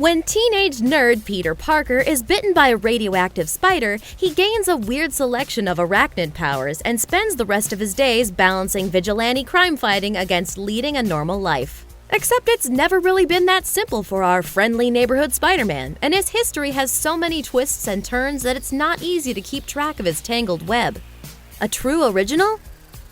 When teenage nerd Peter Parker is bitten by a radioactive spider, he gains a weird selection of arachnid powers and spends the rest of his days balancing vigilante crime fighting against leading a normal life. Except it's never really been that simple for our friendly neighborhood Spider-Man, and his history has so many twists and turns that it's not easy to keep track of his tangled web. A true original?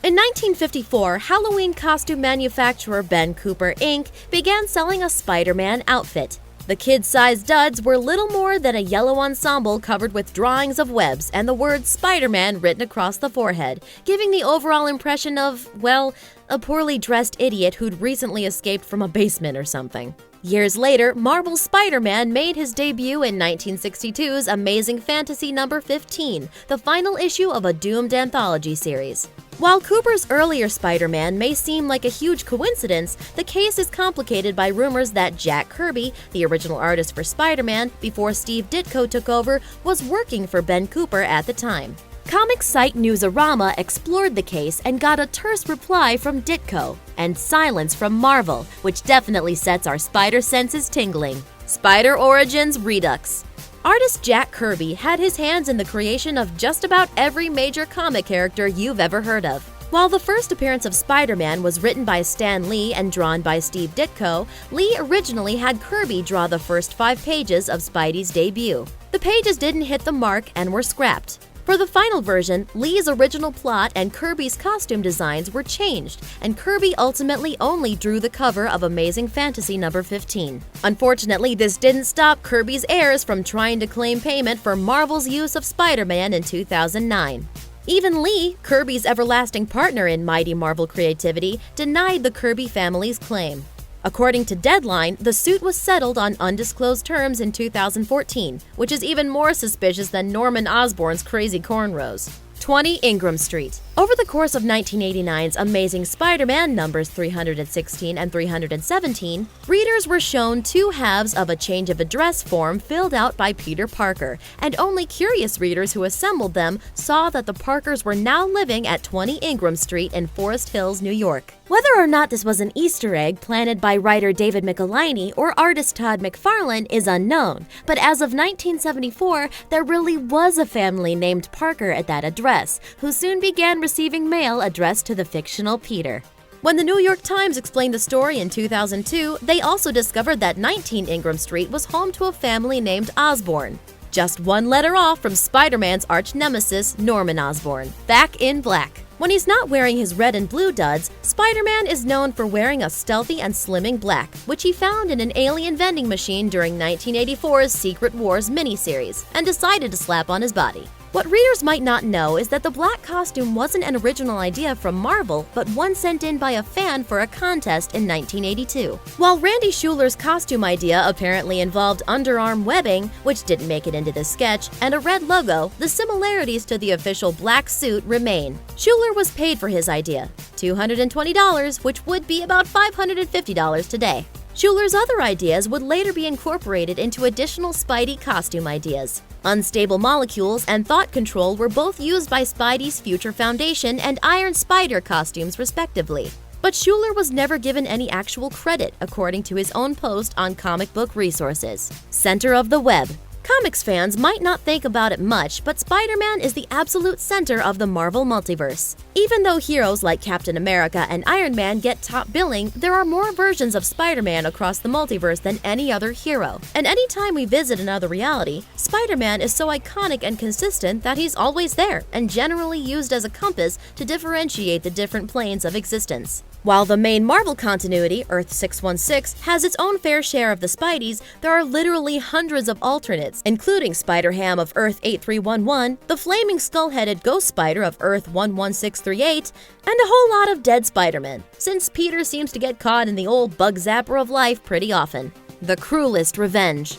In 1954, Halloween costume manufacturer Ben Cooper, Inc. began selling a Spider-Man outfit. The kid-sized duds were little more than a yellow ensemble covered with drawings of webs and the word Spider-Man written across the forehead, giving the overall impression of, well, a poorly dressed idiot who'd recently escaped from a basement or something. Years later, Marvel's Spider-Man made his debut in 1962's Amazing Fantasy number 15, the final issue of a doomed anthology series. While Cooper's earlier Spider-Man may seem like a huge coincidence, the case is complicated by rumors that Jack Kirby, the original artist for Spider-Man before Steve Ditko took over, was working for Ben Cooper at the time. Comic site Newsarama explored the case and got a terse reply from Ditko, and silence from Marvel, which definitely sets our spider senses tingling. Spider Origins Redux. Artist Jack Kirby had his hands in the creation of just about every major comic character you've ever heard of. While the first appearance of Spider-Man was written by Stan Lee and drawn by Steve Ditko, Lee originally had Kirby draw the first 5 pages of Spidey's debut. The pages didn't hit the mark and were scrapped. For the final version, Lee's original plot and Kirby's costume designs were changed, and Kirby ultimately only drew the cover of Amazing Fantasy number 15. Unfortunately, this didn't stop Kirby's heirs from trying to claim payment for Marvel's use of Spider-Man in 2009. Even Lee, Kirby's everlasting partner in Mighty Marvel creativity, denied the Kirby family's claim. According to Deadline, the suit was settled on undisclosed terms in 2014, which is even more suspicious than Norman Osborn's crazy cornrows. 20 Ingram Street. Over the course of 1989's Amazing Spider-Man numbers 316 and 317, readers were shown 2 halves of a change of address form filled out by Peter Parker, and only curious readers who assembled them saw that the Parkers were now living at 20 Ingram Street in Forest Hills, New York. Whether or not this was an Easter egg planted by writer David Michelinie or artist Todd McFarlane is unknown, but as of 1974, there really was a family named Parker at that address, who soon began receiving mail addressed to the fictional Peter. When the New York Times explained the story in 2002, they also discovered that 19 Ingram Street was home to a family named Osborn, just 1 letter off from Spider-Man's arch-nemesis Norman Osborn, back in black. When he's not wearing his red and blue duds, Spider-Man is known for wearing a stealthy and slimming black, which he found in an alien vending machine during 1984's Secret Wars miniseries, and decided to slap on his body. What readers might not know is that the black costume wasn't an original idea from Marvel, but one sent in by a fan for a contest in 1982. While Randy Schueller's costume idea apparently involved underarm webbing, which didn't make it into this sketch, and a red logo, the similarities to the official black suit remain. Schueller was paid for his idea, $220, which would be about $550 today. Schueller's other ideas would later be incorporated into additional Spidey costume ideas. Unstable molecules and thought control were both used by Spidey's Future Foundation and Iron Spider costumes, respectively. But Schueller was never given any actual credit, according to his own post on Comic Book Resources. Center of the Web. Comics fans might not think about it much, but Spider-Man is the absolute center of the Marvel multiverse. Even though heroes like Captain America and Iron Man get top billing, there are more versions of Spider-Man across the multiverse than any other hero. And anytime we visit another reality, Spider-Man is so iconic and consistent that he's always there, and generally used as a compass to differentiate the different planes of existence. While the main Marvel continuity, Earth 616, has its own fair share of the Spideys, there are literally hundreds of alternates, including Spider-Ham of Earth 8311, the Flaming Skull-Headed Ghost Spider of Earth 11638, and a whole lot of dead Spider-Men, since Peter seems to get caught in the old bug zapper of life pretty often. The Cruelest Revenge.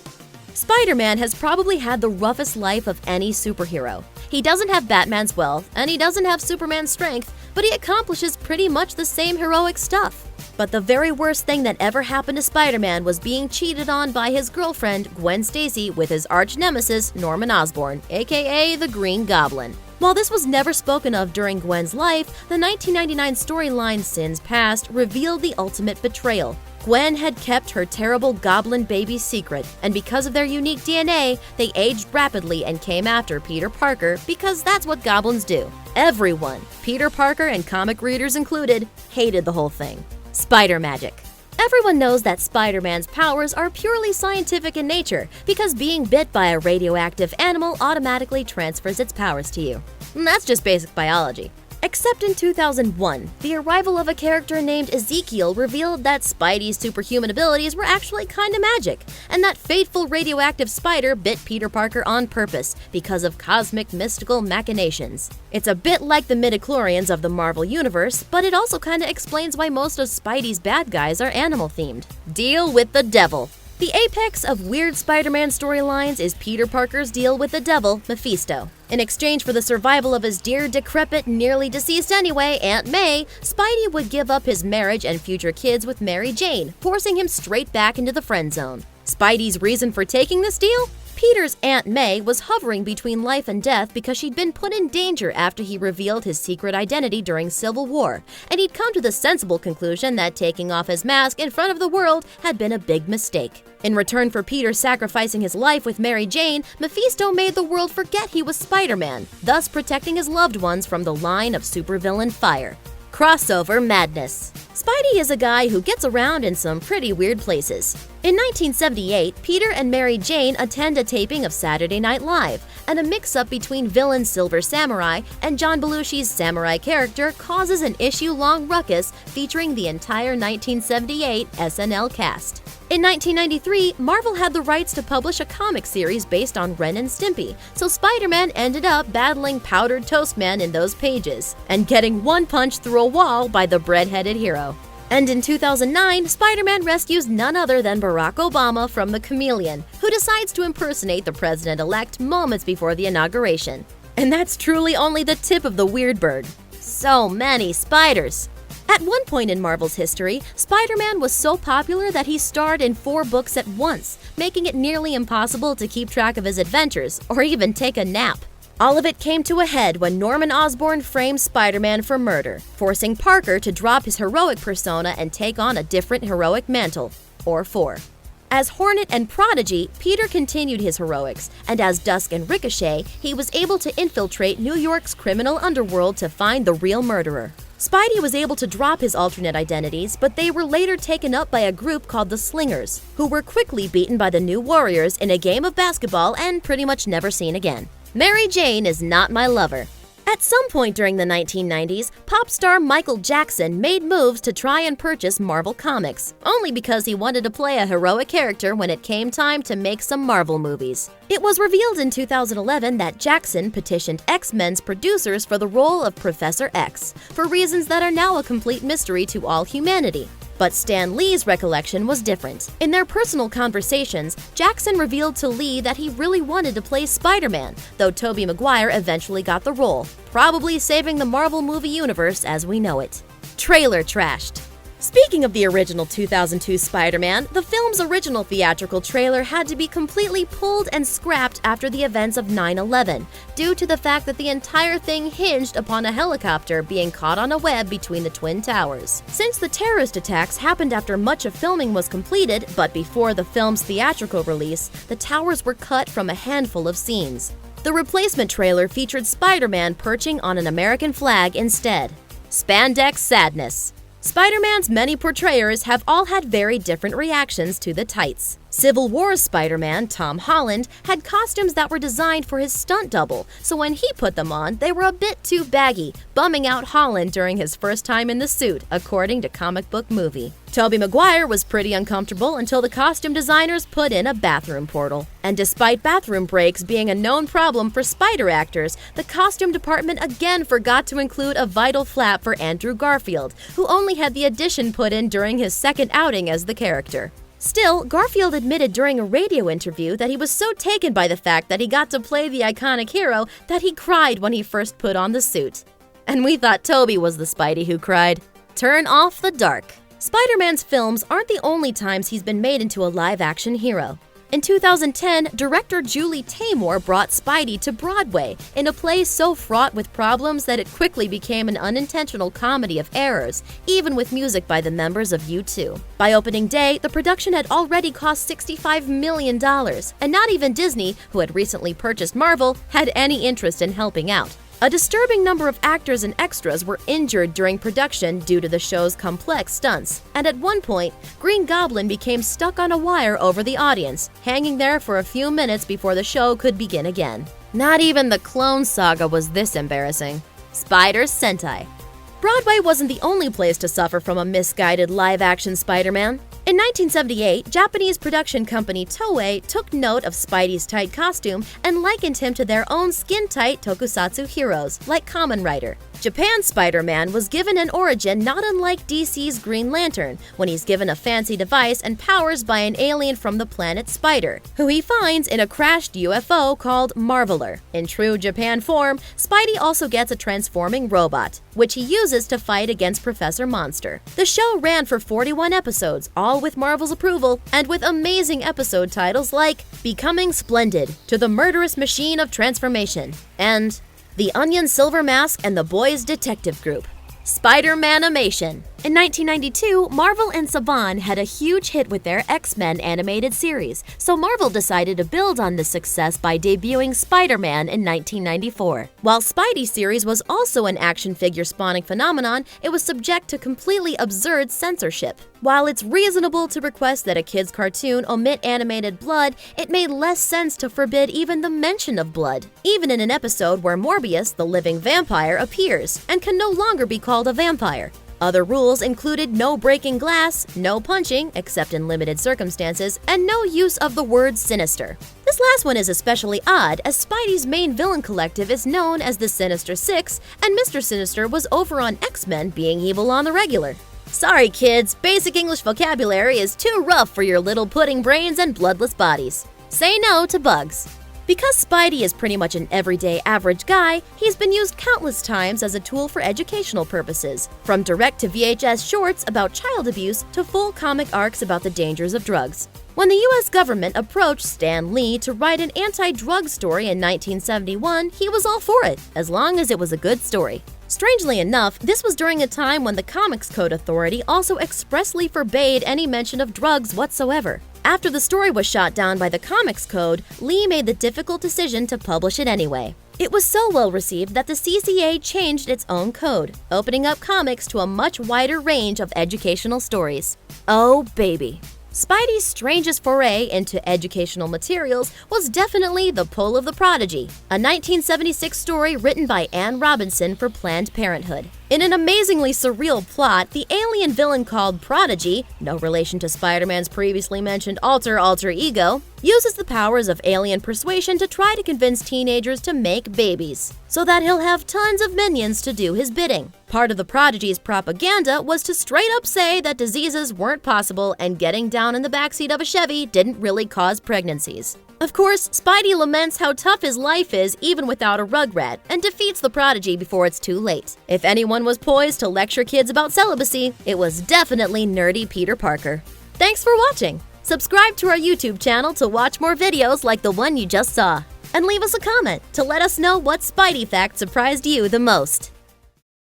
Spider-Man has probably had the roughest life of any superhero. He doesn't have Batman's wealth, and he doesn't have Superman's strength, but he accomplishes pretty much the same heroic stuff. But the very worst thing that ever happened to Spider-Man was being cheated on by his girlfriend, Gwen Stacy, with his arch-nemesis, Norman Osborn, aka the Green Goblin. While this was never spoken of during Gwen's life, the 1999 storyline Sins Past revealed the ultimate betrayal. Gwen had kept her terrible goblin baby secret, and because of their unique DNA, they aged rapidly and came after Peter Parker because that's what goblins do. Everyone, Peter Parker and comic readers included, hated the whole thing. Spider magic. Everyone knows that Spider-Man's powers are purely scientific in nature because being bit by a radioactive animal automatically transfers its powers to you. And that's just basic biology. Except in 2001, the arrival of a character named Ezekiel revealed that Spidey's superhuman abilities were actually kinda magic, and that fateful radioactive spider bit Peter Parker on purpose because of cosmic mystical machinations. It's a bit like the midichlorians of the Marvel Universe, but it also kinda explains why most of Spidey's bad guys are animal-themed. Deal with the devil. The apex of weird Spider-Man storylines is Peter Parker's deal with the devil, Mephisto. In exchange for the survival of his dear, decrepit, nearly deceased anyway, Aunt May, Spidey would give up his marriage and future kids with Mary Jane, forcing him straight back into the friend zone. Spidey's reason for taking this deal? Peter's Aunt May was hovering between life and death because she'd been put in danger after he revealed his secret identity during Civil War, and he'd come to the sensible conclusion that taking off his mask in front of the world had been a big mistake. In return for Peter sacrificing his life with Mary Jane, Mephisto made the world forget he was Spider-Man, thus protecting his loved ones from the line of supervillain fire. Crossover madness. Spidey is a guy who gets around in some pretty weird places. In 1978, Peter and Mary Jane attend a taping of Saturday Night Live, and a mix-up between villain Silver Samurai and John Belushi's samurai character causes an issue-long ruckus featuring the entire 1978 SNL cast. In 1993, Marvel had the rights to publish a comic series based on Ren and Stimpy, so Spider-Man ended up battling Powdered Toast Man in those pages, and getting one punch through a wall by the bread-headed hero. And in 2009, Spider-Man rescues none other than Barack Obama from the chameleon, who decides to impersonate the president-elect moments before the inauguration. And that's truly only the tip of the weird bird. So many spiders! At one point in Marvel's history, Spider-Man was so popular that he starred in 4 books at once, making it nearly impossible to keep track of his adventures or even take a nap. All of it came to a head when Norman Osborn framed Spider-Man for murder, forcing Parker to drop his heroic persona and take on a different heroic mantle, or 4. As Hornet and Prodigy, Peter continued his heroics, and as Dusk and Ricochet, he was able to infiltrate New York's criminal underworld to find the real murderer. Spidey was able to drop his alternate identities, but they were later taken up by a group called the Slingers, who were quickly beaten by the New Warriors in a game of basketball and pretty much never seen again. Mary Jane is not my lover. At some point during the 1990s, pop star Michael Jackson made moves to try and purchase Marvel Comics, only because he wanted to play a heroic character when it came time to make some Marvel movies. It was revealed in 2011 that Jackson petitioned X-Men's producers for the role of Professor X, for reasons that are now a complete mystery to all humanity. But Stan Lee's recollection was different. In their personal conversations, Jackson revealed to Lee that he really wanted to play Spider-Man, though Tobey Maguire eventually got the role, probably saving the Marvel movie universe as we know it. Trailer trashed. Speaking of the original 2002 Spider-Man, the film's original theatrical trailer had to be completely pulled and scrapped after the events of 9/11, due to the fact that the entire thing hinged upon a helicopter being caught on a web between the Twin Towers. Since the terrorist attacks happened after much of filming was completed, but before the film's theatrical release, the towers were cut from a handful of scenes. The replacement trailer featured Spider-Man perching on an American flag instead. Spandex sadness. Spider-Man's many portrayers have all had very different reactions to the tights. Civil War's Spider-Man, Tom Holland, had costumes that were designed for his stunt double, so when he put them on, they were a bit too baggy, bumming out Holland during his first time in the suit, according to Comic Book Movie. Tobey Maguire was pretty uncomfortable until the costume designers put in a bathroom portal. And despite bathroom breaks being a known problem for spider actors, the costume department again forgot to include a vital flap for Andrew Garfield, who only had the addition put in during his second outing as the character. Still, Garfield admitted during a radio interview that he was so taken by the fact that he got to play the iconic hero that he cried when he first put on the suit. And we thought Tobey was the Spidey who cried. Turn off the dark. Spider-Man's films aren't the only times he's been made into a live-action hero. In 2010, director Julie Taymor brought Spidey to Broadway in a play so fraught with problems that it quickly became an unintentional comedy of errors, even with music by the members of U2. By opening day, the production had already cost $65 million, and not even Disney, who had recently purchased Marvel, had any interest in helping out. A disturbing number of actors and extras were injured during production due to the show's complex stunts, and at one point, Green Goblin became stuck on a wire over the audience, hanging there for a few minutes before the show could begin again. Not even the Clone Saga was this embarrassing. Spider's Sentai. Broadway wasn't the only place to suffer from a misguided live-action Spider-Man. In 1978, Japanese production company Toei took note of Spidey's tight costume and likened him to their own skin-tight tokusatsu heroes, like Kamen Rider. Japan's Spider-Man was given an origin not unlike DC's Green Lantern, when he's given a fancy device and powers by an alien from the planet Spider, who he finds in a crashed UFO called Marveler. In true Japan form, Spidey also gets a transforming robot, which he uses to fight against Professor Monster. The show ran for 41 episodes, all with Marvel's approval, and with amazing episode titles like Becoming Splendid, To the Murderous Machine of Transformation, and The Onion Silver Mask and the Boys Detective Group. Spider-Manimation. In 1992, Marvel and Saban had a huge hit with their X-Men animated series, so Marvel decided to build on this success by debuting Spider-Man in 1994. While Spidey series was also an action figure spawning phenomenon, it was subject to completely absurd censorship. While it's reasonable to request that a kid's cartoon omit animated blood, it made less sense to forbid even the mention of blood, even in an episode where Morbius, the living vampire, appears and can no longer be called a vampire. Other rules included no breaking glass, no punching, except in limited circumstances, and no use of the word sinister. This last one is especially odd, as Spidey's main villain collective is known as the Sinister Six, and Mr. Sinister was over on X-Men being evil on the regular. Sorry kids, basic English vocabulary is too rough for your little pudding brains and bloodless bodies. Say no to bugs. Because Spidey is pretty much an everyday average guy, he's been used countless times as a tool for educational purposes, from direct-to-VHS shorts about child abuse to full comic arcs about the dangers of drugs. When the US government approached Stan Lee to write an anti-drug story in 1971, he was all for it, as long as it was a good story. Strangely enough, this was during a time when the Comics Code Authority also expressly forbade any mention of drugs whatsoever. After the story was shot down by the Comics Code, Lee made the difficult decision to publish it anyway. It was so well received that the CCA changed its own code, opening up comics to a much wider range of educational stories. Oh baby. Spidey's strangest foray into educational materials was definitely The Pull of the Prodigy, a 1976 story written by Anne Robinson for Planned Parenthood. In an amazingly surreal plot, the alien villain called Prodigy, no relation to Spider-Man's previously mentioned alter ego, uses the powers of alien persuasion to try to convince teenagers to make babies, so that he'll have tons of minions to do his bidding. Part of the Prodigy's propaganda was to straight up say that diseases weren't possible and getting down in the backseat of a Chevy didn't really cause pregnancies. Of course, Spidey laments how tough his life is even without a Rugrat, and defeats the Prodigy before it's too late. If anyone was poised to lecture kids about celibacy, it was definitely nerdy Peter Parker. Thanks for watching! Subscribe to our YouTube channel to watch more videos like the one you just saw. And leave us a comment to let us know what Spidey fact surprised you the most.